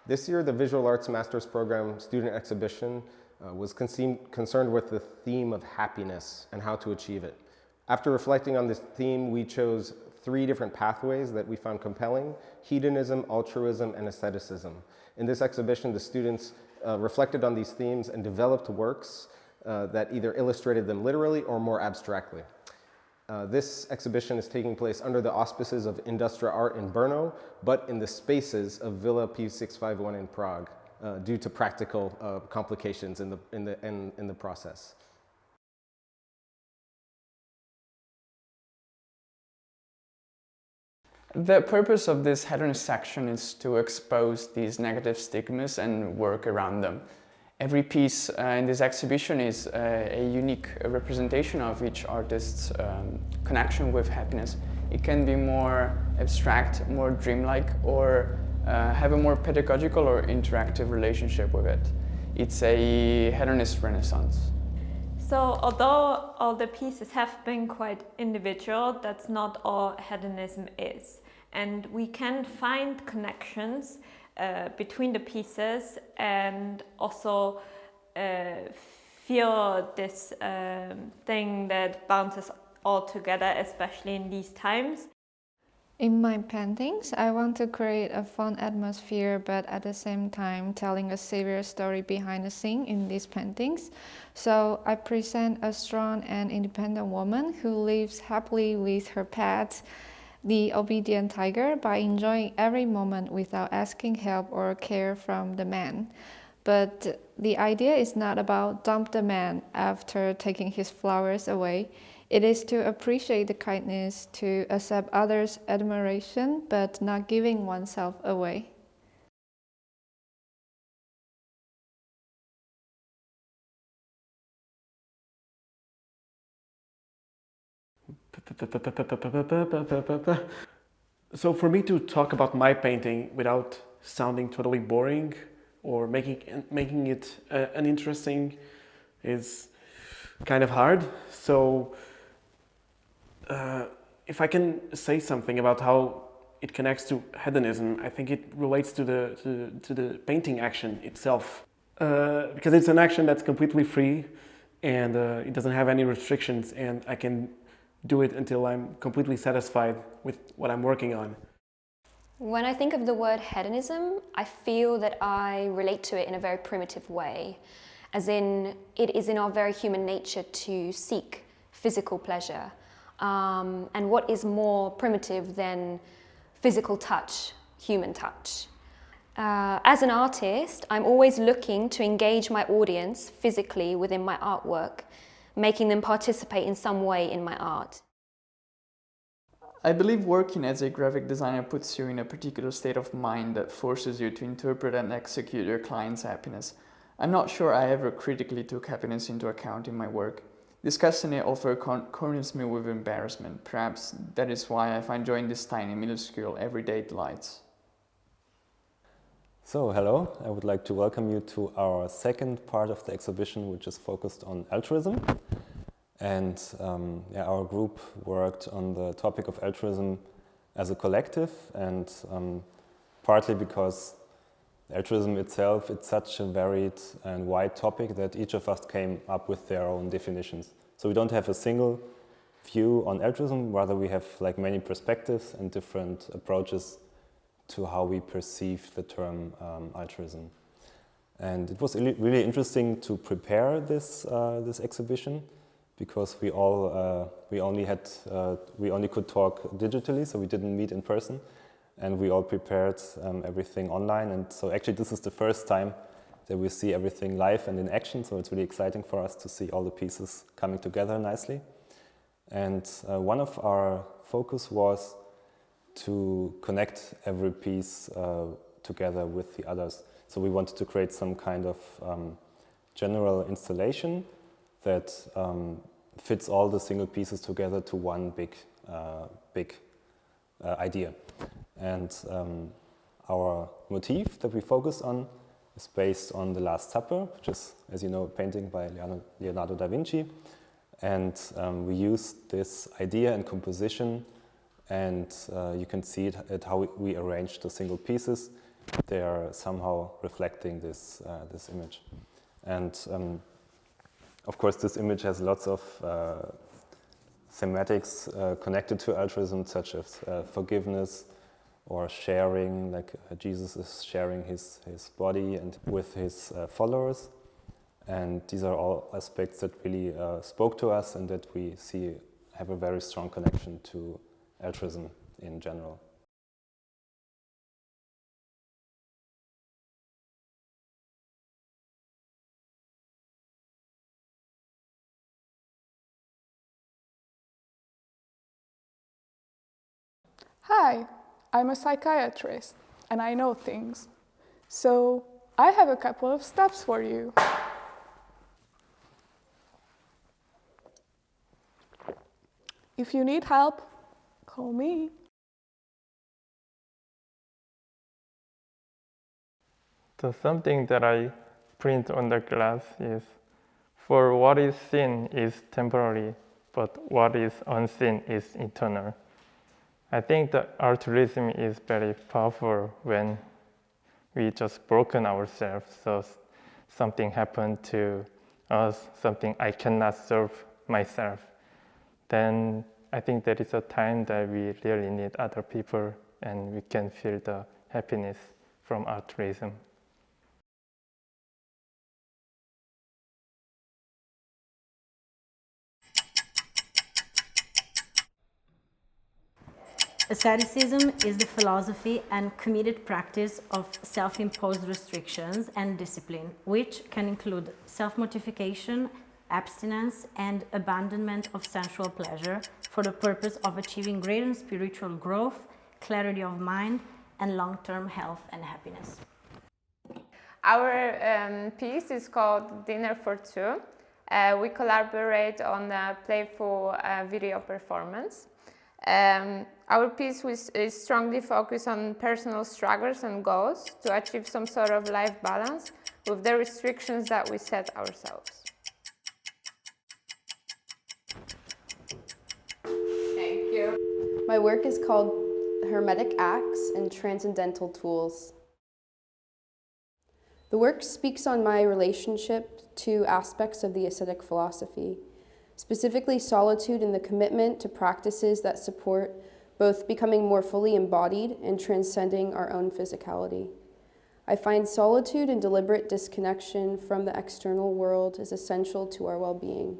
This year, the Visual Arts Master's Program student exhibition was concerned with the theme of happiness and how to achieve it. After reflecting on this theme, we chose 3 different pathways that we found compelling: hedonism, altruism, and aestheticism. In this exhibition, the students reflected on these themes and developed works that either illustrated them literally or more abstractly. This exhibition is taking place under the auspices of Industrial Art in Brno, but in the spaces of Villa P651 in Prague, due to practical complications in the process. The purpose of this hedonist section is to expose these negative stigmas and work around them. Every piece in this exhibition is a unique representation of each artist's connection with happiness. It can be more abstract, more dreamlike, or have a more pedagogical or interactive relationship with it. It's a hedonist renaissance. So although all the pieces have been quite individual, that's not all hedonism is. And we can find connections between the pieces and also feel this thing that bounces all together, especially in these times. In my paintings, I want to create a fun atmosphere, but at the same time telling a serious story behind the scene in these paintings. So I present a strong and independent woman who lives happily with her pet, the obedient tiger, by enjoying every moment without asking help or care from the man. But the idea is not about dump the man after taking his flowers away. It is to appreciate the kindness, to accept others' admiration, but not giving oneself away. So for me to talk about my painting without sounding totally boring or making it uninteresting is kind of hard. So if I can say something about how it connects to hedonism, I think it relates to the painting action itself, because it's an action that's completely free and it doesn't have any restrictions, and I can do it until I'm completely satisfied with what I'm working on. When I think of the word hedonism, I feel that I relate to it in a very primitive way, as in it is in our very human nature to seek physical pleasure. And what is more primitive than physical touch, human touch? As an artist, I'm always looking to engage my audience physically within my artwork, making them participate in some way in my art. I believe working as a graphic designer puts you in a particular state of mind that forces you to interpret and execute your client's happiness. I'm not sure I ever critically took happiness into account in my work. Discussing it often corners me with embarrassment. Perhaps that is why I find joy in these tiny, minuscule, everyday delights. So, hello. I would like to welcome you to our second part of the exhibition, which is focused on altruism. And our group worked on the topic of altruism as a collective, and partly because altruism itself, it's such a varied and wide topic that each of us came up with their own definitions. So we don't have a single view on altruism, rather we have like many perspectives and different approaches to how we perceive the term altruism. And it was really interesting to prepare this exhibition, because we only could talk digitally, so we didn't meet in person. And we all prepared everything online, and so actually this is the first time that we see everything live and in action, so it's really exciting for us to see all the pieces coming together nicely. And one of our focus was to connect every piece together with the others. So we wanted to create some kind of general installation that fits all the single pieces together to one big idea. And our motif that we focus on is based on The Last Supper, which is, as you know, a painting by Leonardo da Vinci. And we used this idea and composition, and you can see it at how we arranged the single pieces. they are somehow reflecting this image. And of course, this image has lots of thematics connected to altruism, such as forgiveness or sharing, like Jesus is sharing his body and with his followers. And these are all aspects that really spoke to us and that we see have a very strong connection to altruism in general. Hi, I'm a psychiatrist and I know things. So I have a couple of steps for you. If you need help, call me. So something that I print on the glass is, for what is seen is temporary, but what is unseen is eternal. I think that altruism is very powerful when we just broken ourselves. So something happened to us, something I cannot solve myself. Then I think there is a time that we really need other people and we can feel the happiness from altruism. Asceticism is the philosophy and committed practice of self-imposed restrictions and discipline, which can include self-mortification, abstinence, and abandonment of sensual pleasure for the purpose of achieving greater spiritual growth, clarity of mind, and long-term health and happiness. Our piece is called Dinner for Two. We collaborate on a playful video performance. Our piece is strongly focused on personal struggles and goals to achieve some sort of life balance with the restrictions that we set ourselves. Thank you. My work is called Hermetic Acts and Transcendental Tools. The work speaks on my relationship to aspects of the ascetic philosophy, specifically solitude and the commitment to practices that support both becoming more fully embodied and transcending our own physicality. I find solitude and deliberate disconnection from the external world is essential to our well-being.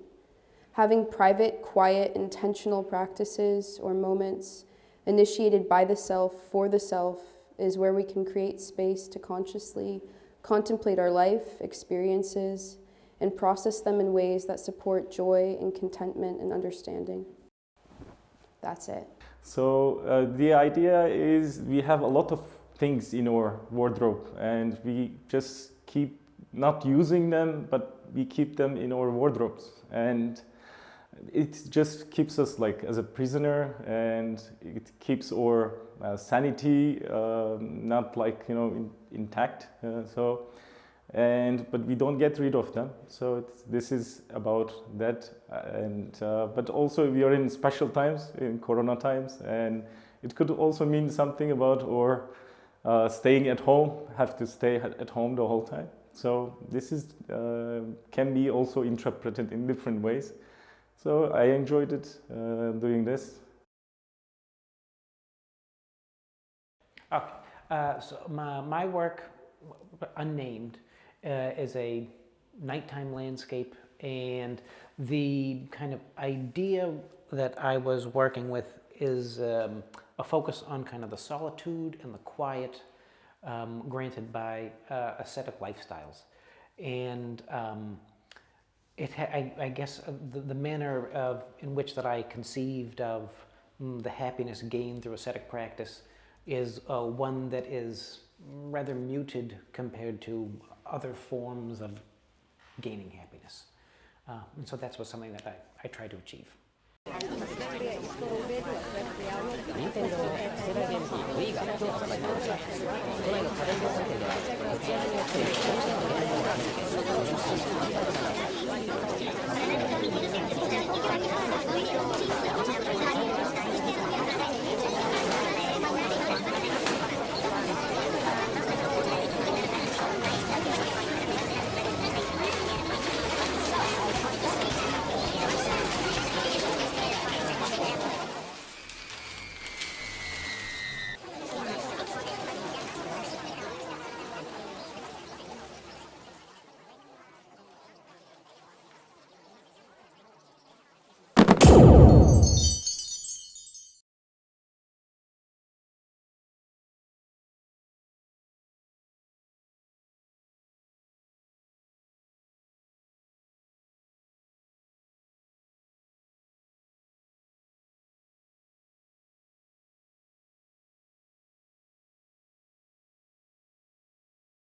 Having private, quiet, intentional practices or moments initiated by the self for the self is where we can create space to consciously contemplate our life, experiences, and process them in ways that support joy and contentment and understanding. That's it. So the idea is we have a lot of things in our wardrobe and we just keep not using them, but we keep them in our wardrobes. And it just keeps us like as a prisoner, and it keeps our sanity not like, you know, intact. But we don't get rid of them. So this is about that. But also we are in special times, in Corona times, and it could also mean something about our staying at home, have to stay at home the whole time. So this is can be also interpreted in different ways. So I enjoyed it doing this. Okay, so my work, unnamed, is a nighttime landscape, and the kind of idea that I was working with is a focus on kind of the solitude and the quiet granted by ascetic lifestyles. And I guess the manner in which that I conceived of the happiness gained through ascetic practice is one that is rather muted compared to other forms of gaining happiness. And so that's something that I try to achieve.